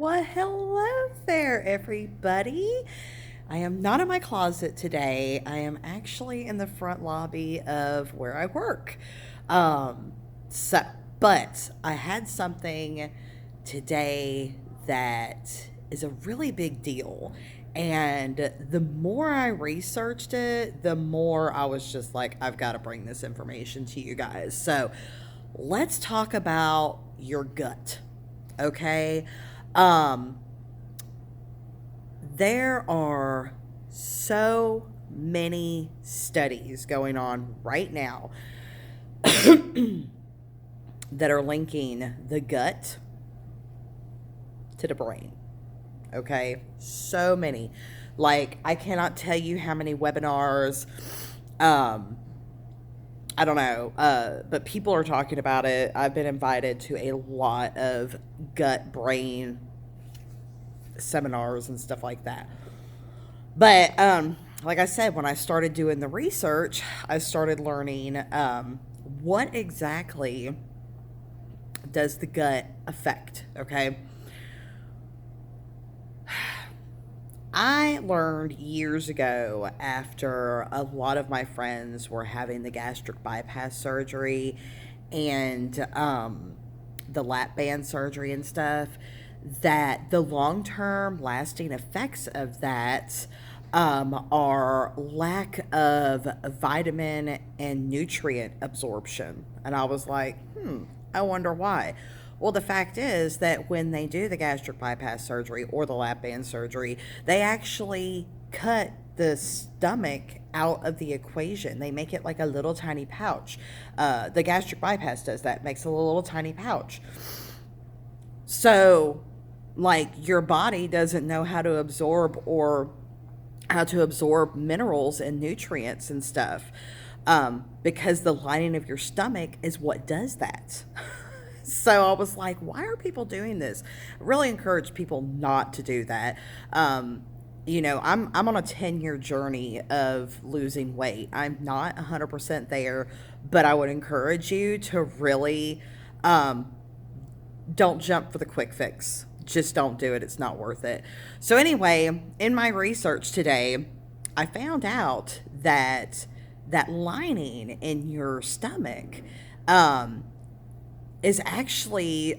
Well, hello there, everybody. I am not in my closet today. I am actually in the front lobby of where I work. Um, so, but I had something today that is a really big deal. And the more I researched it, the more I was just like, I've got to bring this information to you guys. So let's talk about your gut. Okay. Um, there are so many studies going on right now that are linking the gut to the brain. Okay. So many. Like, I cannot tell you how many webinars, um, I don't know, but people are talking about it. I've been invited to a lot of gut brain seminars and stuff like that. But like I said, when I started doing the research, I started learning what exactly does the gut affect. Okay, I learned years ago after a lot of my friends were having the gastric bypass surgery and the lap band surgery and stuff that the long term lasting effects of that are lack of vitamin and nutrient absorption. And I was like, I wonder why. Well, the fact is that when they do the gastric bypass surgery or the lap band surgery, they actually cut the stomach out of the equation. They make it like a little tiny pouch. The gastric bypass does that, makes a little tiny pouch. So, like, your body doesn't know how to absorb or how to absorb minerals and nutrients and stuff because the lining of your stomach is what does that. So I was like, why are people doing this? I really encourage people not to do that. I'm on a 10-year journey of losing weight. I'm not 100% there, but I would encourage you to really um, don't jump for the quick fix. Just don't do it. It's not worth it. So, anyway, in my research today, I found out that that lining in your stomach um, is actually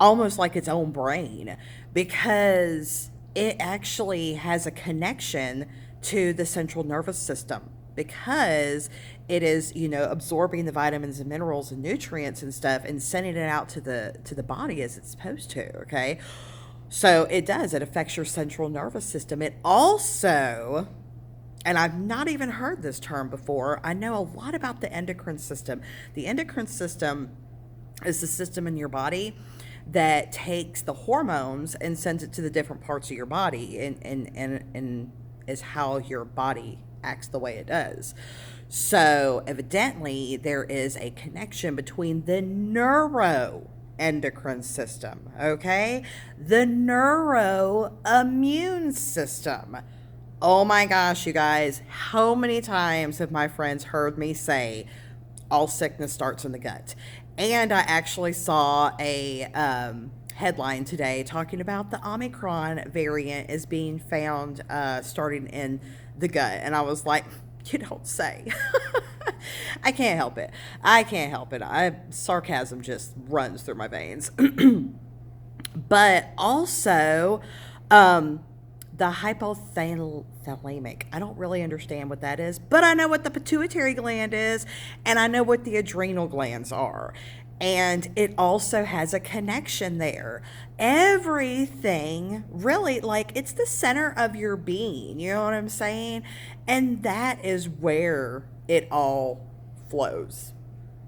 almost like its own brain because it actually has a connection to the central nervous system because it is absorbing the vitamins and minerals and nutrients and stuff and sending it out to the body as it's supposed to. Okay, so it affects your central nervous system. It also, and I've not even heard this term before, I know a lot about the endocrine system. The endocrine system is the system in your body that takes the hormones and sends it to the different parts of your body and is how your body acts the way it does. So evidently there is a connection between the neuroendocrine system, okay? The neuroimmune system. Oh my gosh, you guys, how many times have my friends heard me say all sickness starts in the gut? And I actually saw a headline today talking about the Omicron variant is being found starting in the gut. And I was like, you don't say. I can't help it. I can't help it. Sarcasm just runs through my veins. But also, the hypothalamic. I don't really understand what that is, but I know what the pituitary gland is, and I know what the adrenal glands are. And it also has a connection there. Everything really, like, it's the center of your being. You know what I'm saying? And that is where it all flows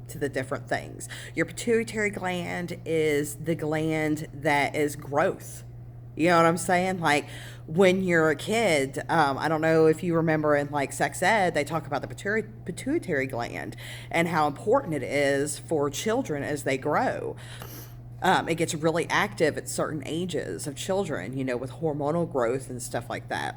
to the different things. Your pituitary gland is the gland that is growth. You know what I'm saying? Like, when you're a kid, I don't know if you remember in like sex ed, they talk about the pituitary gland and how important it is for children as they grow. It gets really active at certain ages of children, with hormonal growth and stuff like that.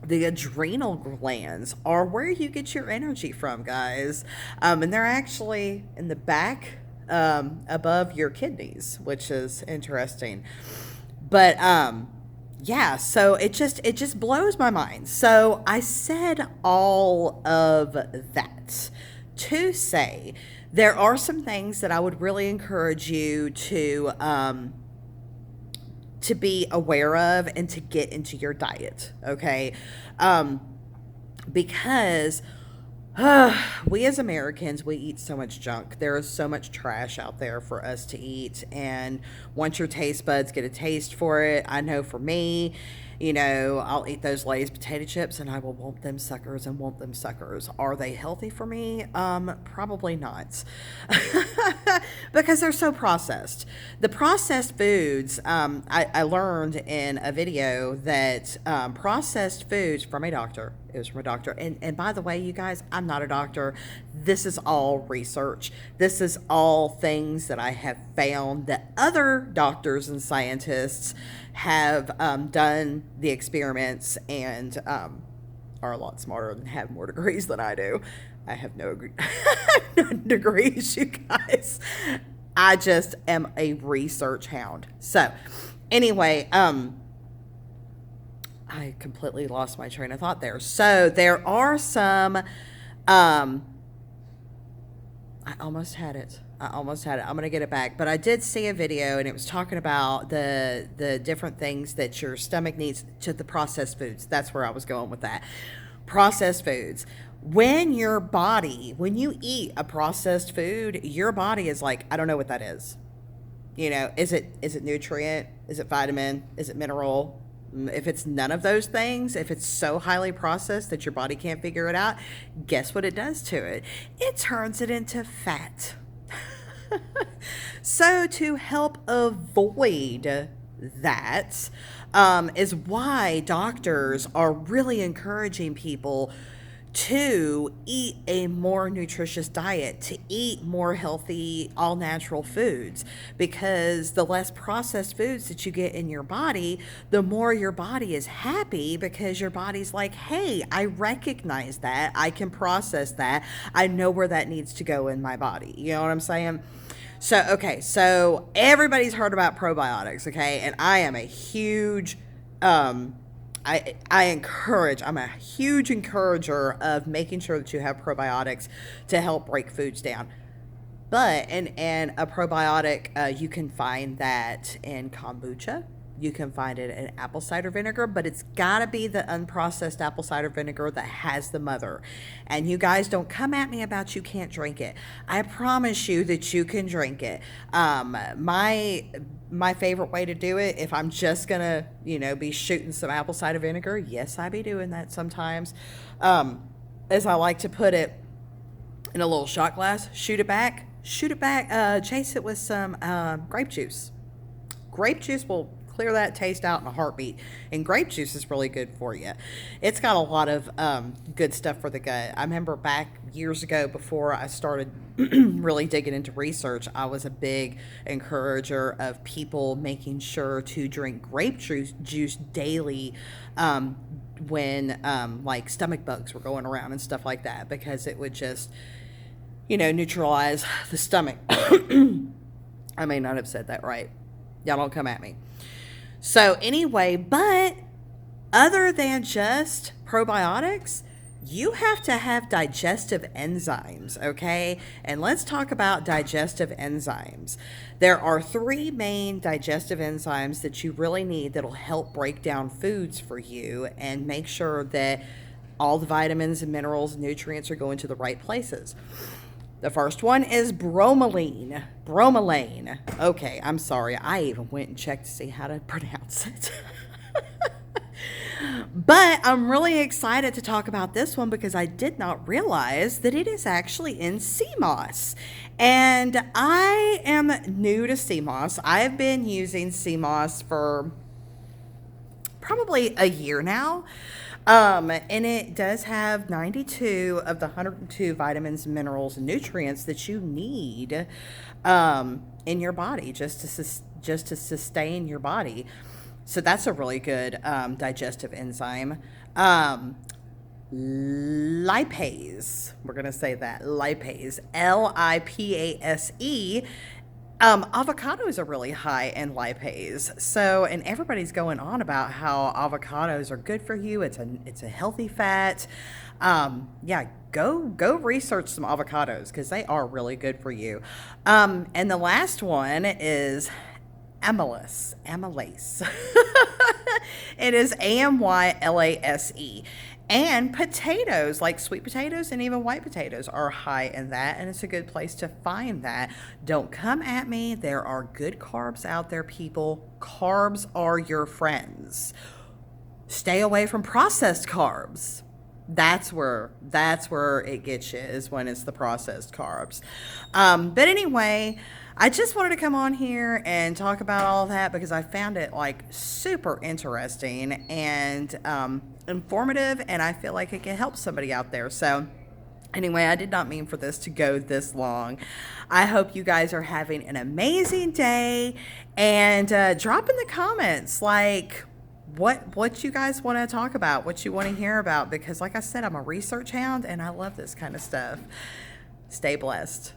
The adrenal glands are where you get your energy from, guys. And they're actually in the back above your kidneys, which is interesting. But yeah, so it just blows my mind. So I said all of that to say there are some things that I would really encourage you to be aware of and to get into your diet, okay? Because we as Americans, we eat so much junk. There is so much trash out there for us to eat. And once your taste buds get a taste for it, I know for me, I'll eat those Lay's potato chips and I will want them suckers and want them suckers. Are they healthy for me? Probably not. Because they're so processed. The processed foods, I learned in a video that processed foods from a doctor, it was from a doctor. And by the way, you guys, I'm not a doctor. This is all research. This is all things that I have found that other doctors and scientists have done the experiments and are a lot smarter and have more degrees than I do. I have no degrees, you guys. I just am a research hound. So, anyway, I completely lost my train of thought there. So there are some, I almost had it. I'm going to get it back. But I did see a video and it was talking about the different things that your stomach needs to the processed foods. That's where I was going with that. Processed foods. When you eat a processed food, your body is like, I don't know what that is. Is it nutrient? Is it vitamin? Is it mineral? If it's none of those things, if it's so highly processed that your body can't figure it out, guess what it does to it? It turns it into fat. So to help avoid that is why doctors are really encouraging people to eat a more nutritious diet, to eat more healthy, all natural foods, because the less processed foods that you get in your body, the more your body is happy, because your body's like, hey, I recognize that, I can process that, I know where that needs to go in my body. You know what I'm saying? So everybody's heard about probiotics, okay? And I am a huge I'm a huge encourager of making sure that you have probiotics to help break foods down. But, and a probiotic, you can find that in kombucha. You can find it in apple cider vinegar, but it's got to be the unprocessed apple cider vinegar that has the mother. And you guys don't come at me about you can't drink it. I promise you that you can drink it. My favorite way to do it, if I'm just gonna, be shooting some apple cider vinegar, yes, I be doing that sometimes, as I like to put it in a little shot glass, shoot it back, chase it with some grape juice. Grape juice will clear that taste out in a heartbeat. And grape juice is really good for you. It's got a lot of good stuff for the gut. I remember back years ago, before I started really digging into research, I was a big encourager of people making sure to drink grape juice daily when like stomach bugs were going around and stuff like that, because it would just, neutralize the stomach. I may not have said that right. Y'all don't come at me. So anyway, but other than just probiotics, you have to have digestive enzymes, okay? And let's talk about digestive enzymes. There are 3 main digestive enzymes that you really need that'll help break down foods for you and make sure that all the vitamins and minerals and nutrients are going to the right places. The first one is bromelain. Bromelain. Okay, I'm sorry. I even went and checked to see how to pronounce it. But I'm really excited to talk about this one because I did not realize that it is actually in sea moss. And I am new to sea moss. I've been using sea moss for probably a year now. And it does have 92 of the 102 vitamins, minerals, and nutrients that you need in your body just to sustain your body. So that's a really good digestive enzyme. Lipase. We're going to say that. Lipase. Lipase. Avocados are really high in lipase. So, and everybody's going on about how avocados are good for you. It's a healthy fat. Yeah, go research some avocados because they are really good for you. And the last one is amylase. It is AMYLASE. And potatoes, like sweet potatoes and even white potatoes, are high in that, and it's a good place to find that. Don't come at me. There are good carbs out there, people. Carbs are your friends. Stay away from processed carbs. That's where it gets you, is when it's the processed carbs. But anyway, I just wanted to come on here and talk about all that because I found it like super interesting and informative, and I feel like it can help somebody out there. So anyway, I did not mean for this to go this long. I hope you guys are having an amazing day, and drop in the comments like what you guys want to talk about, what you want to hear about, because like I said, I'm a research hound and I love this kind of stuff. Stay blessed.